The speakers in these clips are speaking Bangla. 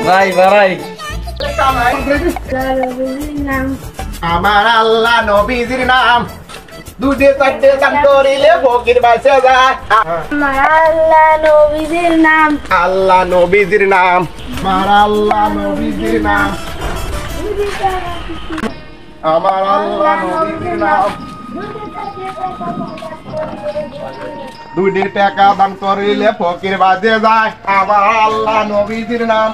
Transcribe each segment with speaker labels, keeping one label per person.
Speaker 1: ভাই ভাই
Speaker 2: আমার আল্লাহ নবীজির নাম দুধে চারটে চান করিলে ফকির বাঁচে যায়।
Speaker 3: আমার আল্লাহ নবীজির নাম
Speaker 2: আল্লাহ নবীজির নাম আমার আল্লাহ নবীজির নাম আমার আল্লাহ নবীজির নাম দুধে টাকা দান করিলে ফকির বাঁচে যায়। আমার আল্লাহ নবীজির নাম।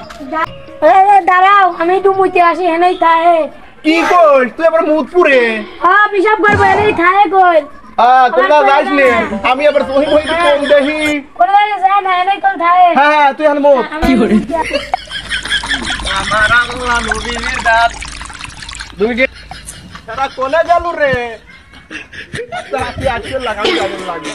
Speaker 3: দাঁড়াও আমি একটু মুইতে আসি হেনেই থাহে।
Speaker 2: কি কই তুই আবার মুদপুরে?
Speaker 3: হ্যাঁ পিসাব করবো হেনেই থাহে কই।
Speaker 2: তোমরা যাস নে আমি আবার তোহি মই কোন দেহি
Speaker 3: কোনে যায় না হেনেই কল থাহে।
Speaker 2: হ্যাঁ তুই আন মুখ
Speaker 1: কি করে আমার আল্লাহ নবীজির দাঁত দুইটা
Speaker 2: তারা কোনে গেল রে? তাকি আজকে লাগাই লাগে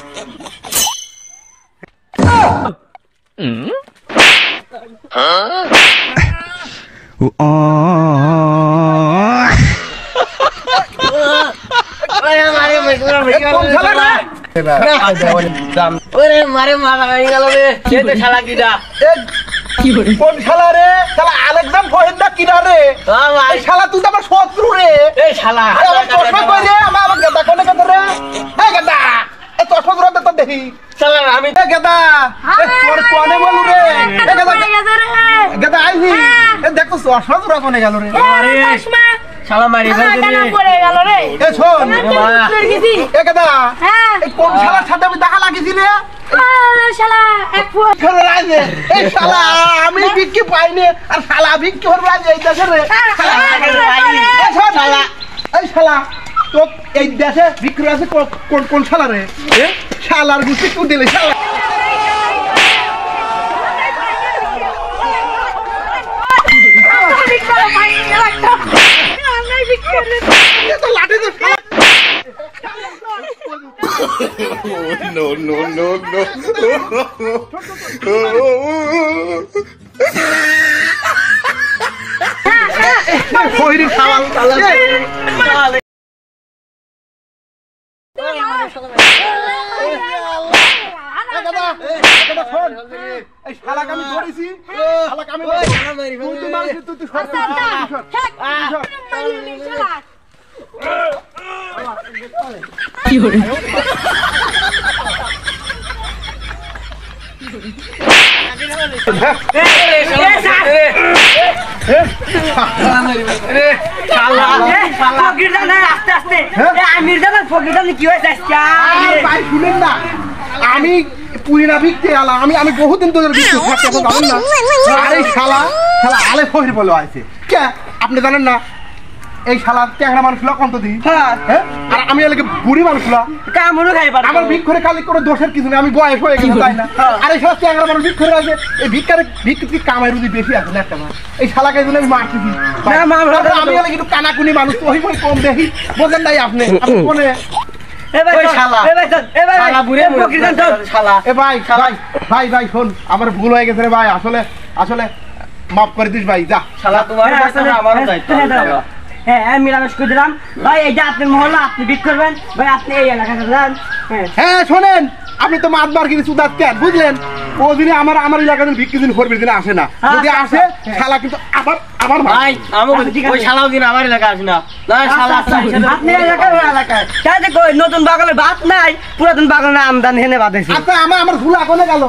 Speaker 1: মারে মাথা ভেঙে গেল রে সে তো শালা কিডা
Speaker 2: কোন শালা রে? শালা আলেকজাম ফহিদা কিনা রে? এই শালা তুই তো আমার শত্রু রে।
Speaker 1: এই শালা
Speaker 2: আমার চশমা কই রে? আমার গেদা কোনে গেদা রে? এই গেদা এই চশমা জোড়া দে তো দেখি।
Speaker 1: শালা আমি
Speaker 2: এই গেদা এই তোর কোনে বলু রে? এই গেদা গেদা আইছি এই দেখো চশমা জোড়া কোনে গেল রে?
Speaker 1: শালা মারি ফেলছে রে
Speaker 3: পড়ে গেল রে।
Speaker 2: এ শোন এ গেদা
Speaker 3: হ্যাঁ
Speaker 2: এই কোন শালার সাথে আমি দেখা লাগিছি রে?
Speaker 3: শালা এক ফুট
Speaker 2: শালা রাজে এই শালা আমি বিক্রি পাইনি আর শালা বিক্রি করবে রাজে এই দেশে রে। এই শোন শালা এই শালা তো এই দেশে বিক্রি আছে কোন কোন শালা রে? শালার গুছি তুই দিলে শালা তো লাঠি তো খইরি খাওয়াল এই শালাকে আমি ধরেছি শালাকে আমি তুই মারিস তুই সর
Speaker 1: কি করে
Speaker 2: আমি পুরিনা ভিক্ষে আলা আমি আমি বহুদিন ধরে ভিক্ষে খাচ্ছি এখন জানেন না। আরে শালা শালা আলে ফহির বলে আছে কে আপনি জানেন না? এই শালা ট্যাংরা মানুষগুলো কত দিই হ্যাঁ আর আমি এলাকে বুড়ি মানুষগুলো
Speaker 1: কামড় খাই পারে
Speaker 2: আমার ভিক্ষরে খালি করে দোষের কিছু নেই আমি বয়স হয়ে গেছে তাই না? আর এই শালা ট্যাংরা মানুষ ভিক্ষরে আছে এই ভিক্ষি কামাই রুজি বেশি আছে না একটা মাস এই শালাকে জন্য আমি মারতেছি আমি এলাকে একটু কানাকুনি মানুষ ওই বই কম দেখি বোঝেন নাই আপনি কোনে ভাই শোন আমার ভুল হয়ে গেছে রে ভাই আসলে আসলে মাফ করে দিস ভাই যা
Speaker 1: শালা তোমার আমারও দায়িত্ব হ্যাঁ মিলামেশ করে দিলাম ভাই এই যে আপনার মহল্লা আপনি বিক করবেন ভাই আপনি এই এলাকাতে যান
Speaker 2: হ্যাঁ শোনেন আপনি তো মাতবার কিছু দাঁত কেন বুঝলেন ও দিনে আমার এলাকাতে ভিক্ষি দিন করবে দিনে আসে না যদি আসে শালা কিন্তু আবার
Speaker 1: ভাই ওই শালাও দিন আমার এলাকা আসে না আপনি এলাকায় তাই দেখো নতুন বাগানে ভাত নাই পুরাতন বাগানে আমদানি হেনে বাঁধেছে
Speaker 2: আচ্ছা আমার ভুল এখনো গেল